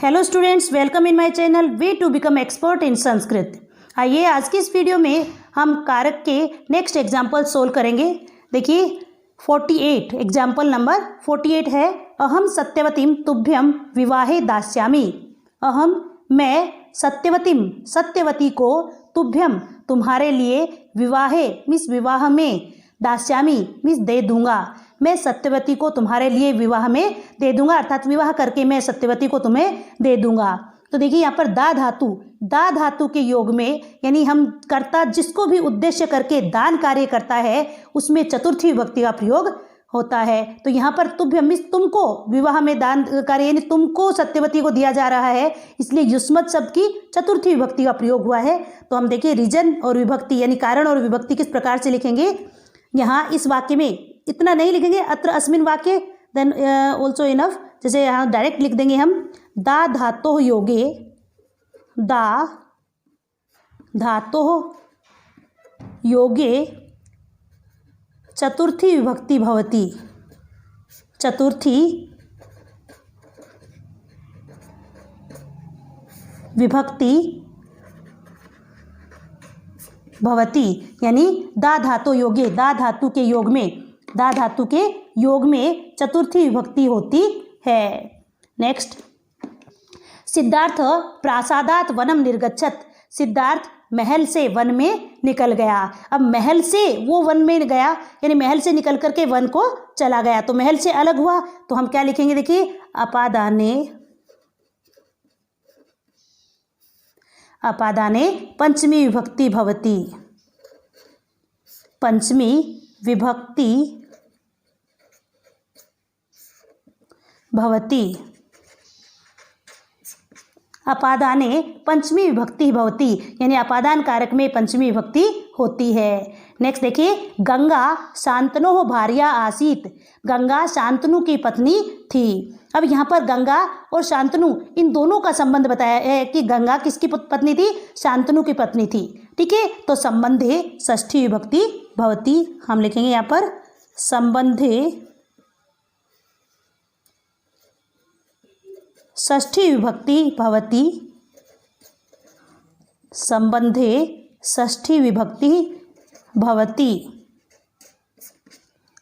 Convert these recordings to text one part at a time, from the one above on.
Hello students, welcome in my channel way to become expert in Sanskrit. आइए आज की इस वीडियो में हम कारक के नेक्स्ट एग्जाम्पल सोल्व करेंगे। देखिए 48 एग्जाम्पल नंबर 48 है, अहम सत्यवतीम तुभ्यम विवाहे दास्यामि। अहम मैं सत्यवतीम सत्यवती को तुभ्यम तुम्हारे लिए विवाहे मीन्स विवाह में दास्यामि मीन्स दे दूंगा। मैं सत्यवती को तुम्हारे लिए विवाह में दे दूंगा, अर्थात विवाह करके मैं सत्यवती को तुम्हें दे दूंगा। तो देखिए यहाँ पर दा धातु के योग में यानी हम कर्ता जिसको भी उद्देश्य करके दान कार्य करता है उसमें चतुर्थी विभक्ति का प्रयोग होता है। तो यहाँ पर तुभ्यम मीन्स तुमको विवाह में दान कार्य यानी तुमको सत्यवती को दिया जा रहा है, इसलिए युष्मत शब्द की चतुर्थी विभक्ति का प्रयोग हुआ है। तो हम देखिए रीजन और विभक्ति यानी कारण और विभक्ति किस प्रकार से लिखेंगे। यहाँ इस वाक्य में इतना नहीं लिखेंगे, अत्र अस्मिन वाक्य देन ऑल्सो इनफ। जैसे यहाँ डायरेक्ट लिख देंगे हम दा धातोः योगे, दा धातोः योगे चतुर्थी विभक्ति भवति। चतुर्थी विभक्ति भवति यानी दा धातु योगे, दा धातु के योग में, दा धातु के योग में चतुर्थी विभक्ति होती है। नेक्स्ट, सिद्धार्थ प्रासादात वनम निर्गच्छत। सिद्धार्थ महल से वन में निकल गया। अब महल से वो वन में गया यानी महल से निकल करके वन को चला गया, तो महल से अलग हुआ तो हम क्या लिखेंगे। देखिए अपादाने, अपादाने पंचमी विभक्ति भवति। पंचमी विभक्ति भवति। अपादाने पंचमी विभक्ति भवति यानी अपादान कारक में पंचमी विभक्ति होती है। नेक्स्ट देखिए, गंगा शांतनु भार्या आसीत। गंगा शांतनु की पत्नी थी। अब यहाँ पर गंगा और शांतनु इन दोनों का संबंध बताया है कि गंगा किसकी पत्नी थी, शांतनु की पत्नी थी। ठीक है, तो संबंधे षष्ठी विभक्ति भवति। हम लिखेंगे यहाँ पर संबंधे षष्ठी विभक्ति भवति। संबंधे षष्ठी विभक्ति भवति।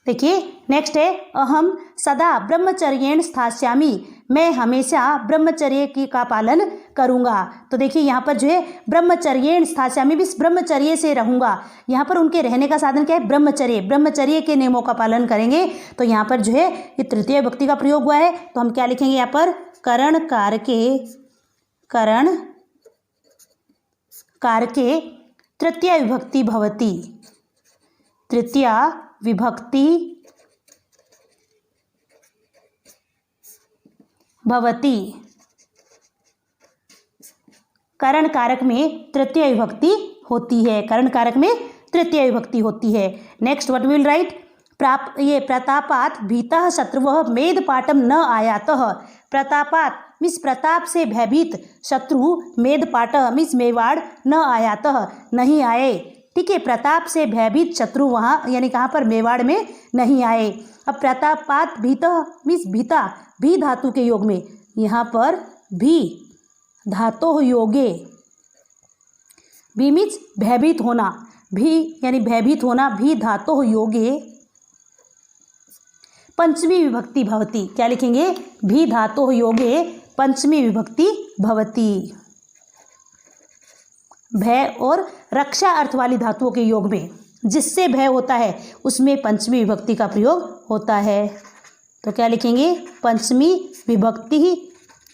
देखिए नेक्स्ट है, अहम सदा ब्रह्मचर्येण स्थास्यामि। मैं हमेशा ब्रह्मचर्य की का पालन करूँगा। तो देखिए यहाँ पर जो है ब्रह्मचर्येण स्थास्यामि भी ब्रह्मचर्य से रहूँगा। यहाँ पर उनके रहने का साधन क्या है, ब्रह्मचर्य। ब्रह्मचर्य के नियमों का पालन करेंगे। तो यहाँ पर जो है ये तृतीय विभक्ति का प्रयोग हुआ है, तो हम क्या लिखेंगे यहाँ पर करण कारके तृतीय विभक्ति भवति। तृतीय विभक्ति भवति। करण कारक में तृतीय विभक्ति होती है। करण कारक में तृतीय विभक्ति होती है। नेक्स्ट व्हाट विल राइट, प्रतापात भीतः शत्रुवः मेद पाटम न आयातः। प्रतापात मीन्स प्रताप से भयभीत, शत्रु मेद पाट मीन्स मेवाड़, न आयातः नहीं आए। ठीक है, प्रताप से भयभीत शत्रु वहाँ यानी कहाँ पर, मेवाड़ में नहीं आए। अब प्रतापात भीतः मीन्स भीता, भी धातु के योग में, यहाँ पर भी धातोः योगे, भी मीन्स भयभीत होना, भी यानी भयभीत होना, भी धातोः योगे पंचमी विभक्ति भवति। क्या लिखेंगे, भी धातोः योगे पंचमी विभक्ति भवति। भय और रक्षा अर्थ वाली धातुओं के योग में जिससे भय होता है उसमें पंचमी विभक्ति का प्रयोग होता है। तो क्या लिखेंगे, पंचमी विभक्ति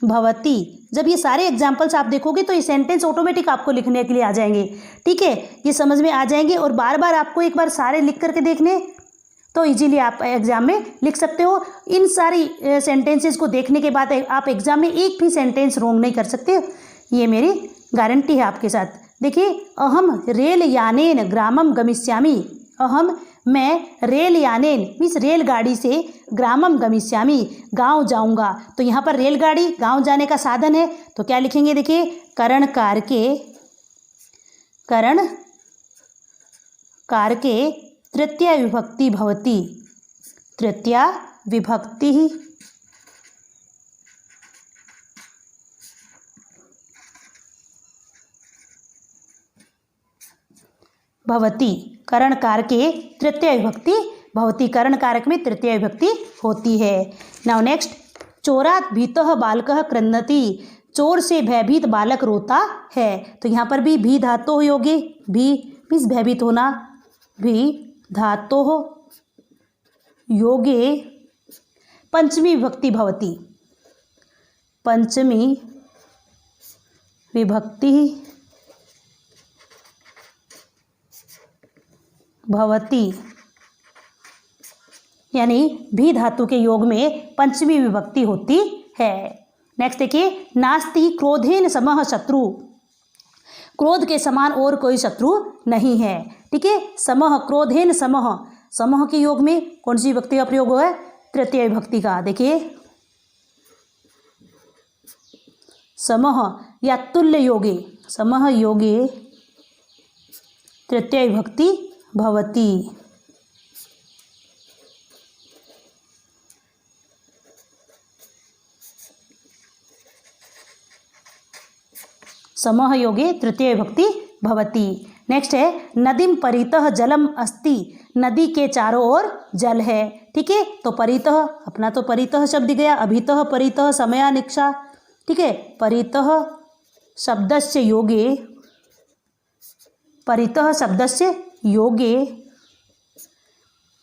भवति। जब ये सारे एग्जाम्पल्स आप देखोगे तो ये सेंटेंस ऑटोमेटिक आपको लिखने के लिए आ जाएंगे। ठीक है, ये समझ में आ जाएंगे और बार बार आपको एक बार सारे लिख करके देखने तो इजीली आप एग्जाम में लिख सकते हो। इन सारी सेंटेंसेस को देखने के बाद आप एग्जाम में एक भी सेंटेंस रॉन्ग नहीं कर सकते, ये मेरी गारंटी है आपके साथ। देखिए, अहम रेल यानेन ग्रामम गमिष्यामि। अहम मैं रेल यानेन मीन्स रेलगाड़ी से ग्रामम गमिष्यामि गांव जाऊंगा। तो यहाँ पर रेलगाड़ी गांव जाने का साधन है, तो क्या लिखेंगे। देखिए करण कारके तृतीय विभक्ति भवति। तृतीय विभक्ति भवती, करण कारक के तृतीय विभक्ति भवती, करण कारक में तृतीय विभक्ति होती है। नाउ नेक्स्ट, चोरात भीतः बालकः क्रंदति, चोर से भयभीत बालक रोता है। तो यहाँ पर भी भी धातु योगे, भी मीन्स भयभीत होना, भी धातु योगे पंचमी विभक्ति भवती, पंचमी विभक्ति भवती, यानी भी धातु के योग में पंचमी विभक्ति होती है। नेक्स्ट देखिए, नास्ति क्रोधेन समः शत्रु, क्रोध के समान और कोई शत्रु नहीं है। ठीक है, समः, क्रोधेन समः, समः के योग में कौन सी विभक्ति का प्रयोग हुआ है? तृतीय विभक्ति का। देखिए, समः या तुल्य योगे, समः योगे तृतीय विभक्ति भवती। समः योगे तृतीय विभक्ति भवती। नेक्स्ट है, नदीम परितः जलम अस्ति, नदी के चारों ओर जल है। ठीक है, तो परितः, अपना तो परितः शब्द गया, अभितः परितः समयानिक्षा। ठीक है, परितः शब्दस्य योगे, परितः शब्दस्य योगे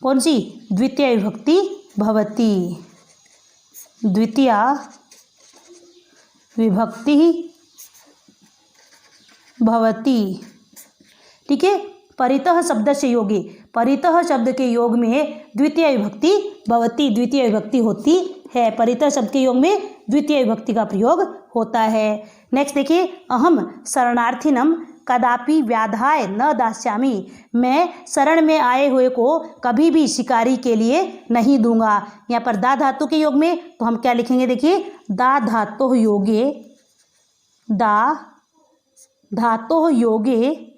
कौन सी? द्वितीय विभक्ति भवती, द्वितीय विभक्ति भवती। ठीक है, परितः शब्दस्य योगे, परितः शब्द के योग में द्वितीय विभक्ति भवती, द्वितीय विभक्ति होती है। परितः शब्द के योग में द्वितीय विभक्ति का प्रयोग होता है। नेक्स्ट देखिए, अहम शरणार्थिनम कदापि व्याधाय न दास्यामि, मैं शरण में आए हुए को कभी भी शिकारी के लिए नहीं दूंगा। यहाँ पर दा धातु के योग में तो हम क्या लिखेंगे? देखिए, दा धातु योगे, दा धातु योगे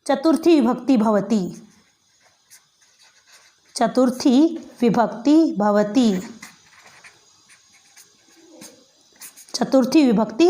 चतुर्थी विभक्ति भवती, चतुर्थी विभक्ति भवती, चतुर्थी विभक्ति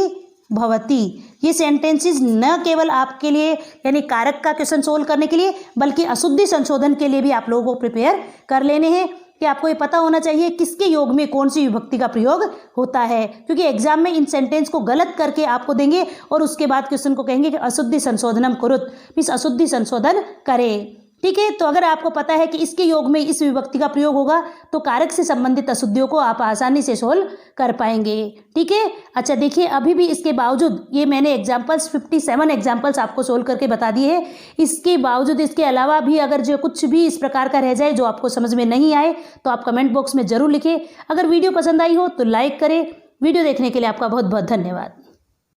भवती। ये सेंटेंसेस न केवल आपके लिए यानी कारक का क्वेश्चन सोल्व करने के लिए, बल्कि अशुद्धि संशोधन के लिए भी आप लोगों को प्रिपेयर कर लेने हैं कि आपको ये पता होना चाहिए किसके योग में कौन सी विभक्ति का प्रयोग होता है, क्योंकि एग्जाम में इन सेंटेंस को गलत करके आपको देंगे और उसके बाद क्वेश्चन को कहेंगे कि अशुद्धि संशोधनम कुरुत, मीन्स अशुद्धि संशोधन करें। ठीक है, तो अगर आपको पता है कि इसके योग में इस विभक्ति का प्रयोग होगा तो कारक से संबंधित अशुद्धियों को आप आसानी से सोल्व कर पाएंगे। ठीक है, अच्छा देखिए, अभी भी इसके बावजूद ये मैंने एग्जाम्पल्स 57 एग्जाम्पल्स आपको सोल्व करके बता दिए हैं। इसके बावजूद, इसके अलावा भी अगर जो कुछ भी इस प्रकार का रह जाए जो आपको समझ में नहीं आए तो आप कमेंट बॉक्स में ज़रूर लिखें। अगर वीडियो पसंद आई हो तो लाइक करें। वीडियो देखने के लिए आपका बहुत बहुत धन्यवाद।